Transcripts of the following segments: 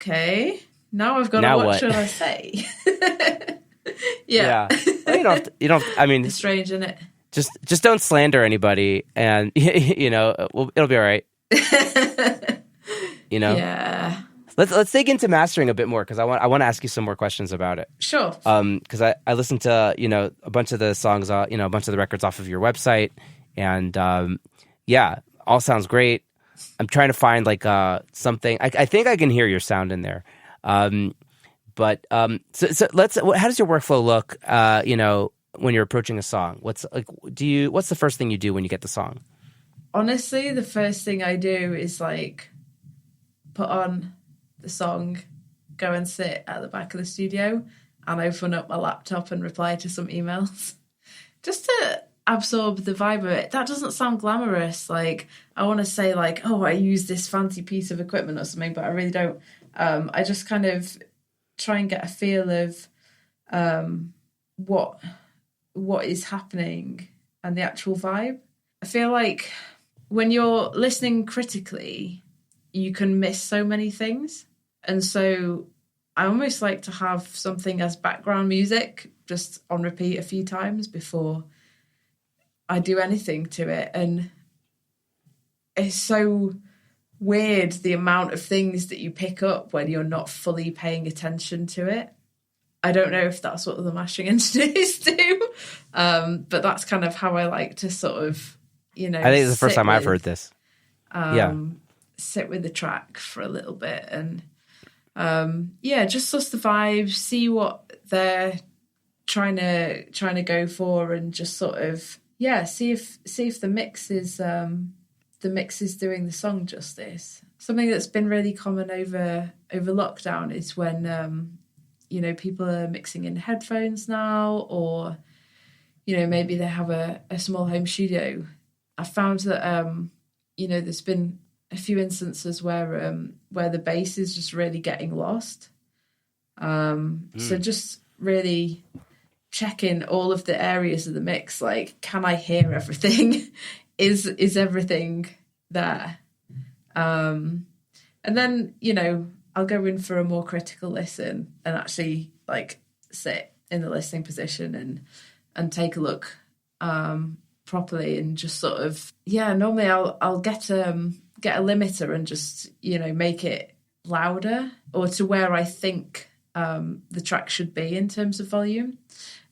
Okay, now I've got Now what what? should I say? Yeah. Well, you don't, I mean, It's strange, isn't it? just don't slander anybody and, it'll be all right. Yeah. Let's dig into mastering a bit more because I want to ask you some more questions about it. Sure. Because I listened to a bunch of the songs, a bunch of the records off of your website, and all sounds great. I'm trying to find like something. I think I can hear your sound in there. But so let's. How does your workflow look? When you're approaching a song, what's the first thing you do when you get the song? Honestly, the first thing I do is like put on the song, go and sit at the back of the studio and open up my laptop and reply to some emails just to absorb the vibe of it. That doesn't sound glamorous. Like I want to say like, oh, I use this fancy piece of equipment or something, but I really don't. I just kind of try and get a feel of what is happening and the actual vibe. I feel like when you're listening critically, you can miss so many things. And so I almost like to have something as background music just on repeat a few times before I do anything to it. And it's so weird the amount of things that you pick up when you're not fully paying attention to it. I don't know if that's what the mashing engineers do, but that's kind of how I like to sort of, I think it's the first time I've heard this. Sit with the track for a little bit and just suss the vibes, see what they're trying to go for, and just sort of see if the mix is doing the song justice. Something that's been really common over lockdown is when people are mixing in headphones now, or maybe they have a small home studio. I found that there's been a few instances where the bass is just really getting lost. So just really checking all of the areas of the mix, like, can I hear everything? is everything there? And then, I'll go in for a more critical listen and actually like sit in the listening position and take a look properly, and just sort of normally I'll get a limiter and just make it louder or to where I think the track should be in terms of volume.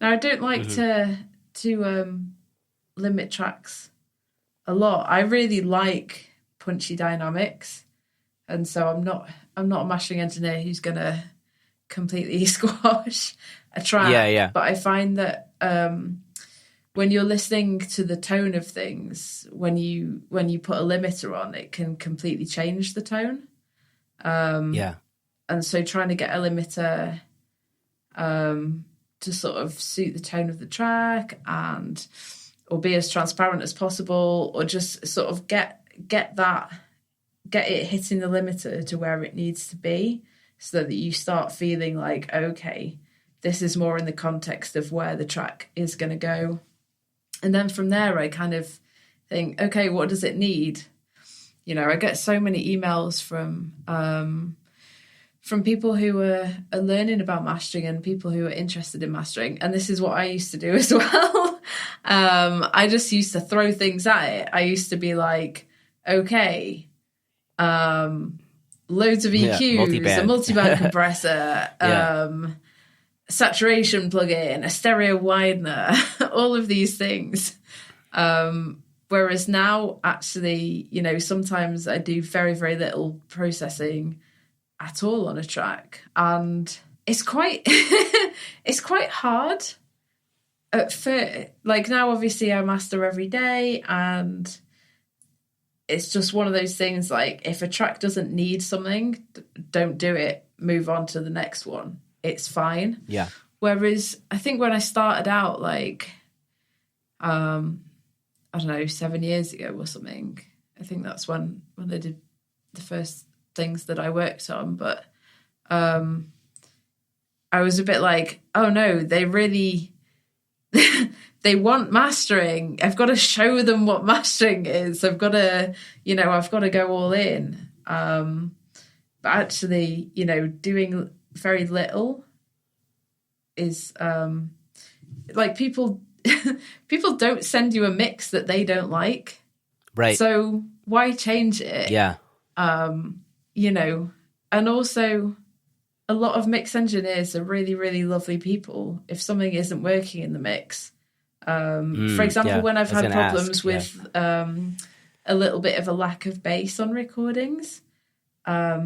Now I don't like to limit tracks a lot. I really like punchy dynamics, and so I'm not a mashing engineer who's gonna completely squash a track. But I find that when you're listening to the tone of things, when you put a limiter on, it can completely change the tone. And so trying to get a limiter to sort of suit the tone of the track or be as transparent as possible, or just sort of get it hitting the limiter to where it needs to be, so that you start feeling like, okay, this is more in the context of where the track is going to go. And then from there, I kind of think, okay, what does it need? I get so many emails from people who are learning about mastering and people who are interested in mastering. And this is what I used to do as well. I just used to throw things at it. I used to be like, okay, loads of EQs, a multiband compressor, saturation plugin, a stereo widener, all of these things. Whereas now, actually, sometimes I do very, very little processing at all on a track, and it's quite it's quite hard at first. Like now, obviously, I master every day, and it's just one of those things. Like if a track doesn't need something, don't do it. Move on to the next one. It's fine. Yeah. Whereas I think when I started out, like, I don't know, 7 years ago or something, I think that's when they did the first things that I worked on. But I was a bit like, oh no, they really, they want mastering. I've got to show them what mastering is. I've got to go all in. But But actually, doing very little is like people don't send you a mix that they don't like. Right. So why change it? Yeah. And also a lot of mix engineers are really, really lovely people. If something isn't working in the mix, for example, when I've had problems with a little bit of a lack of bass on recordings, I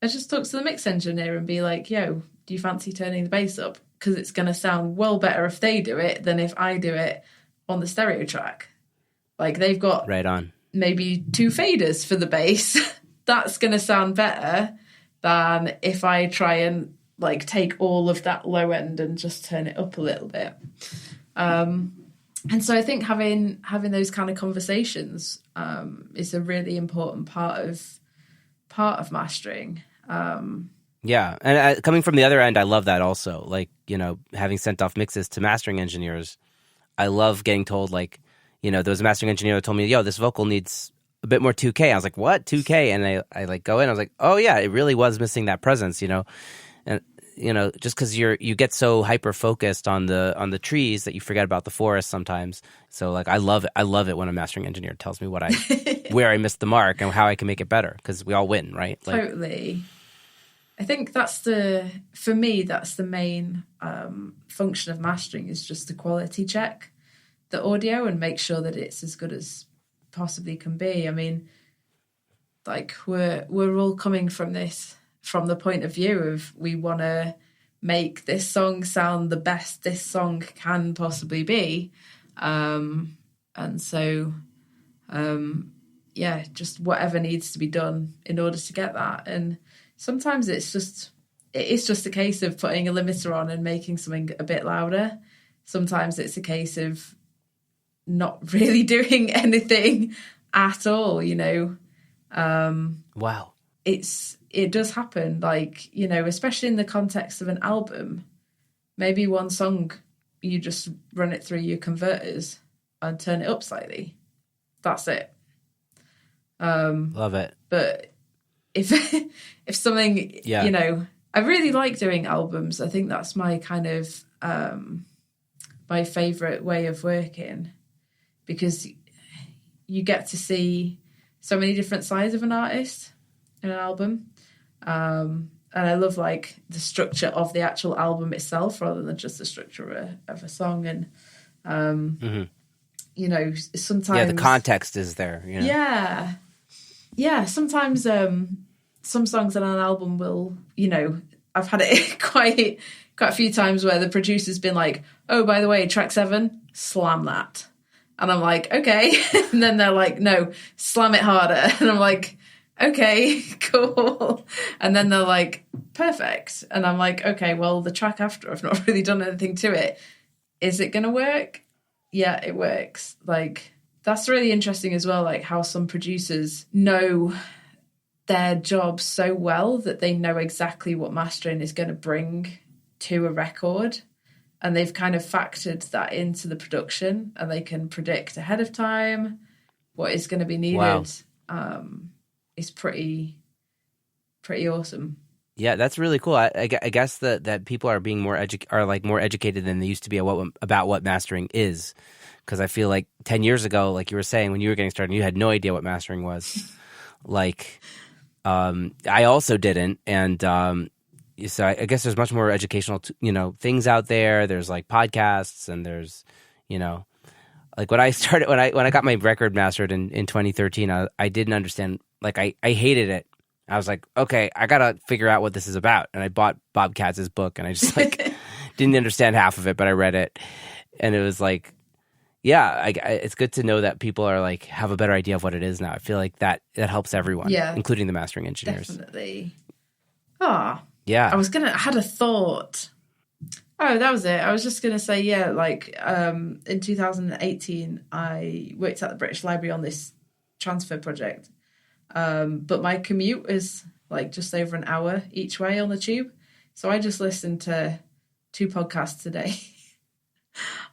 just talk to the mix engineer and be like, yo, do you fancy turning the bass up? Because it's going to sound well better if they do it than if I do it on the stereo track. Like they've got right on maybe 2 faders for the bass. That's going to sound better than if I try and like take all of that low end and just turn it up a little bit. And so I think having those kind of conversations is a really important part of mastering. Yeah, and coming from the other end, I love that also. Like, having sent off mixes to mastering engineers, I love getting told, like, there was a mastering engineer that told me, yo, this vocal needs a bit more 2K. I was like, what? 2K? And I like go in, I was like, oh yeah, it really was missing that presence, And just because you get so hyper focused on the trees that you forget about the forest sometimes. So like I love it when a mastering engineer tells me where I missed the mark and how I can make it better, because we all win, right? Like, totally. I think for me that's the main function of mastering, is just to quality check the audio and make sure that it's as good as possibly can be. I mean, like we're all coming from the point of view of we want to make this song sound the best this song can possibly be, and so just whatever needs to be done in order to get that. And sometimes it's just a case of putting a limiter on and making something a bit louder. Sometimes it's a case of not really doing anything at all, Wow. It does happen, like, especially in the context of an album. Maybe one song, you just run it through your converters and turn it up slightly. That's it. Love it. But if something, I really like doing albums. I think that's my kind of my favorite way of working, because you get to see so many different sides of an artist in an album. And I love like the structure of the actual album itself rather than just the structure of a song. And sometimes the context is there. Sometimes some songs on an album will, I've had it quite a few times where the producer's been like, oh, by the way, track 7, slam that. And I'm like, okay. And then they're like, no, slam it harder. And I'm like, okay, cool. And then they're like, perfect. And I'm like, okay, well, the track after, I've not really done anything to it. Is it going to work? Yeah, it works. Like, that's really interesting as well, like how some producers know their job so well that they know exactly what mastering is going to bring to a record. And they've kind of factored that into the production, and they can predict ahead of time what is going to be needed. Wow. It's pretty awesome. Yeah, that's really cool. I guess that people are being more educated than they used to be about what mastering is. Because I feel like 10 years ago, like you were saying, when you were getting started, you had no idea what mastering was. Like, I also didn't, and so I guess there's much more educational, things out there. There's like podcasts, and there's, like when I started, when I got my record mastered in 2013, I didn't understand. Like I hated it. I was like, okay, I gotta figure out what this is about. And I bought Bob Katz's book, and I just like didn't understand half of it, but I read it, and it was like, yeah, it's good to know that people are like have a better idea of what it is now. I feel like that helps everyone, including the mastering engineers. Definitely. Ah. Yeah. I had a thought. Oh, that was it. I was just going to say, in 2018, I worked at the British Library on this transfer project. But my commute is like just over an hour each way on the tube. So I just listened to 2 podcasts a day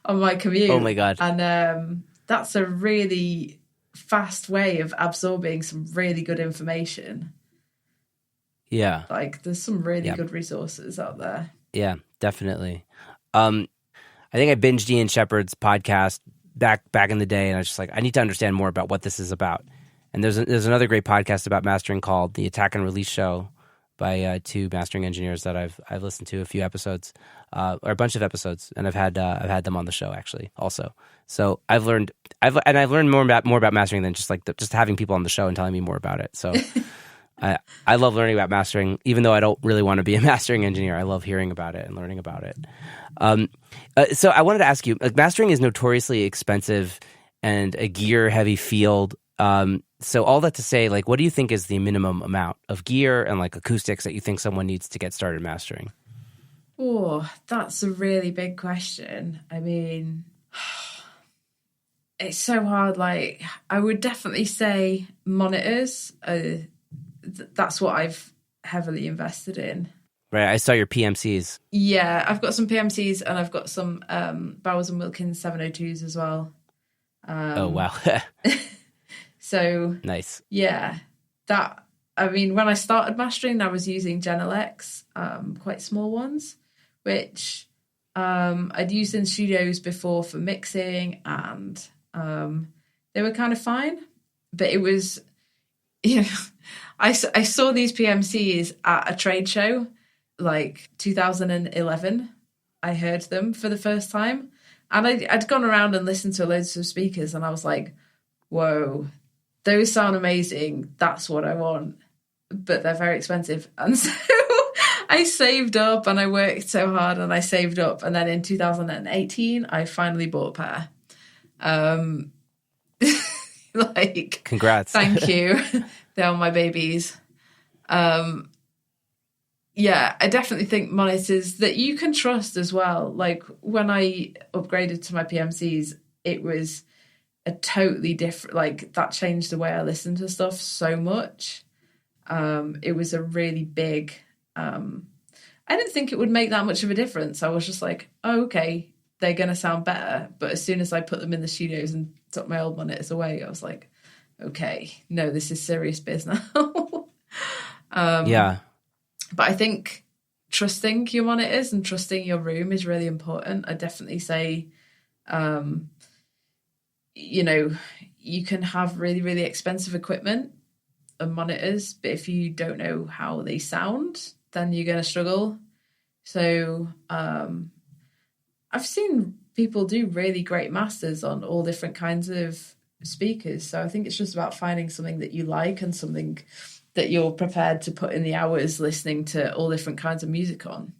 on my commute. Oh my God. And that's a really fast way of absorbing some really good information. Yeah. Like there's some really good resources out there. Yeah, definitely. I think I binged Ian Shepherd's podcast back in the day, and I was just like, I need to understand more about what this is about. And there's another great podcast about mastering called The Attack and Release Show by two mastering engineers that I've listened to a few episodes, or a bunch of episodes, and I've had them on the show actually also. So I've learned more about mastering than just having people on the show and telling me more about it. So I love learning about mastering, even though I don't really want to be a mastering engineer. I love hearing about it and learning about it. So I wanted to ask you, like, mastering is notoriously expensive and a gear heavy field. So all that to say, like, what do you think is the minimum amount of gear and like acoustics that you think someone needs to get started mastering? Oh, that's a really big question. I mean, it's so hard. Like, I would definitely say monitors. That's what I've heavily invested in. Right, I saw your PMCs. Yeah, I've got some PMCs and I've got some Bowers & Wilkins 702s as well. Oh, wow. So nice. Yeah, I mean, when I started mastering, I was using Genel X, quite small ones, which I'd used in studios before for mixing, and they were kind of fine. But it was, I saw these PMCs at a trade show, like 2011. I heard them for the first time, and I'd gone around and listened to loads of speakers, and I was like, whoa, those sound amazing. That's what I want. But they're very expensive. And so I saved up and I worked so hard and I saved up. And then in 2018, I finally bought a pair. Like, congrats. Thank you. They're my babies. Yeah, I definitely think monitors that you can trust as well. Like when I upgraded to my PMCs, it was a totally different, like that changed the way I listen to stuff so much. It was a really big, I didn't think it would make that much of a difference. I was just like, oh, okay, they're going to sound better. But as soon as I put them in the studios and took my old monitors away, I was like, okay, no, this is serious business now. Yeah. But I think trusting your monitors and trusting your room is really important. I definitely say, you can have really, really expensive equipment and monitors, but if you don't know how they sound, then you're going to struggle. So I've seen people do really great masters on all different kinds of speakers. So I think it's just about finding something that you like and something that you're prepared to put in the hours listening to all different kinds of music on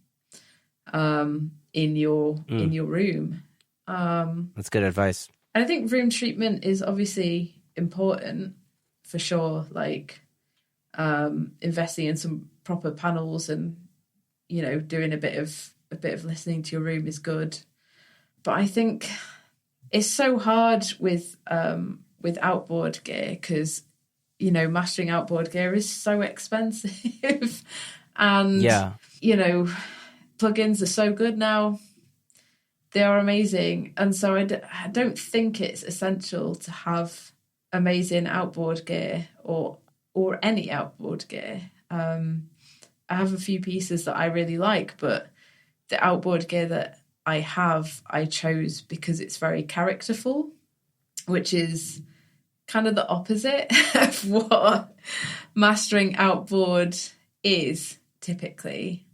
in your room. That's good advice. And I think room treatment is obviously important for sure. Like investing in some proper panels and doing a bit of listening to your room is good. But I think it's so hard with outboard gear because mastering outboard gear is so expensive, and plugins are so good now. They are amazing. And so I don't think it's essential to have amazing outboard gear or any outboard gear. I have a few pieces that I really like, but the outboard gear that I have, I chose because it's very characterful, which is kind of the opposite of what mastering outboard is typically.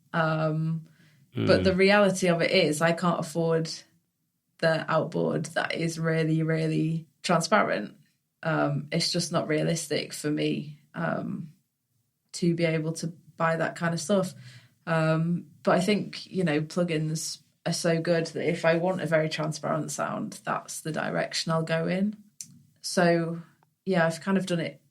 But the reality of it is I can't afford the outboard that is really, really transparent. It's just not realistic for me to be able to buy that kind of stuff. But I think, plugins are so good that if I want a very transparent sound, that's the direction I'll go in. So, yeah, I've kind of done it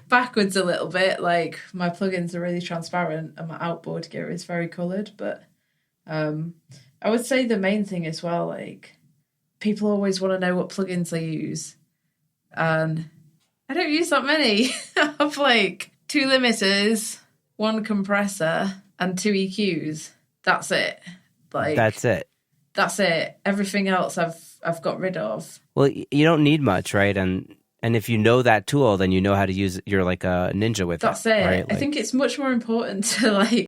backwards a little bit. Like my plugins are really transparent and my outboard gear is very coloured. But I would say the main thing as well, like people always want to know what plugins I use. And I don't use that many. I have like 2 limiters, 1 compressor and 2 EQs. That's it. That's it. Everything else I've got rid of. Well, you don't need much, right? And And if you know that tool, then you know how to use it. You're like a ninja with That's it. it. Right? I think it's much more important to like